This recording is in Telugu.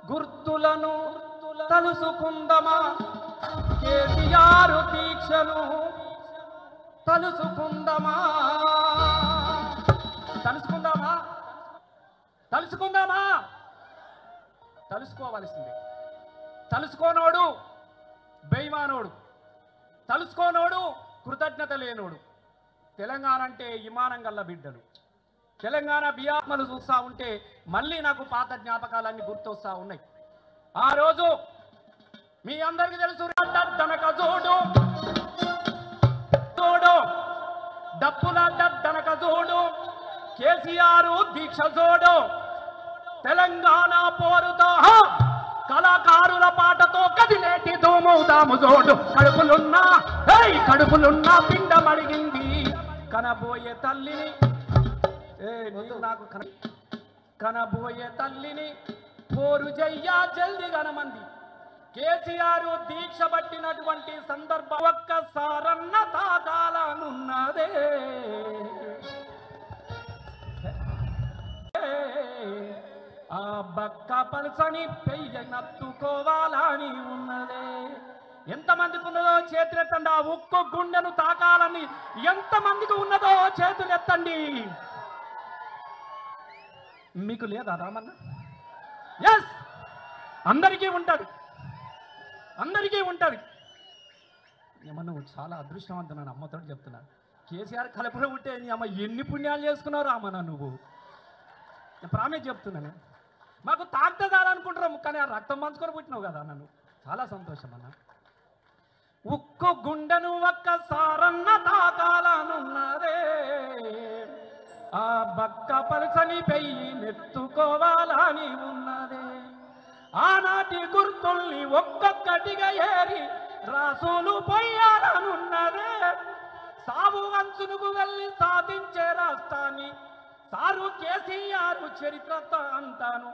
గుర్తులను తలుసుకుందమా కేసీఆర్ దీక్షను తలుసుకుందమా తలుసుకుందామా తలుసుకుందామా తలుసుకోవలసిందే. తలుసుకోనోడు బేయిమానోడు, తలుసుకోనోడు కృతజ్ఞత లేనోడు. తెలంగాణ అంటే ఇమానం గల్ల బిడ్డలు. తెలంగాణ బియ్యాత్మలు చూస్తూ ఉంటే మళ్ళీ నాకు పాత జ్ఞాపకాలన్నీ గుర్తొస్తా ఉన్నాయి. ఆ రోజు మీ అందరికీ తెలుసు, దనక జోడు జోడు డప్పుల దనక జోడు కేసీఆర్ దీక్ష జోడు తెలంగాణ పోరుతో కళాకారుల పాటతో కదిలేటి దోమవుదాము జోడు కడుపులున్నా పిండం అడిగింది కనబోయే తల్లిని నాకు కనబోయే తల్లిని పోరు జయ్యా జల్ది గనమంది. కేసీఆర్ దీక్ష పట్టినటువంటి సందర్భం ఒక్కసారన్న తాగాలనున్నదే. ఆ బక్క పల్సని పెయ్యనత్తుకోవాలని ఉన్నదే. ఎంతమందికి ఉన్నదో చేతులెత్తండి. ఆ ఉక్కు గుండెను తాకాలని ఎంతమందికి ఉన్నదో చేతులెత్తండి. మీకు లేదా రామన్న? ఎస్, అందరికీ ఉంటుంది, అందరికీ ఉంటుంది. ఏమన్నా నువ్వు చాలా అదృష్టవంతున్నాను, అమ్మతో చెప్తున్నా. కేసీఆర్ కలపడ ఉంటే నీ అమ్మ ఎన్ని పుణ్యాలు చేసుకున్నావు రామన్న నువ్వు. నేను ప్రామిస్ చెప్తున్నాను. మాకు తాగితే చాలనుకుంటున్నాము, కానీ ఆ రక్తం పంచుకొని పుట్టినావు కదా నన్ను. చాలా సంతోషం అన్న. ఉక్కు గుండెను ఒక్కసారన్న తాకాలనున్నదే. ఆ బక్క పలసని పెయ్యి నెత్తుకోవాలని ఉన్నదే. ఆనాటి గుర్తుల్ని ఒక్కొక్కటిగా ఏరి రాసులు పోయాలనున్నదే. సాగు అంచునుకు వెళ్ళి సాధించే రాష్ట్రాన్ని సారు కేసీఆర్ చరిత్రతో అంటాను.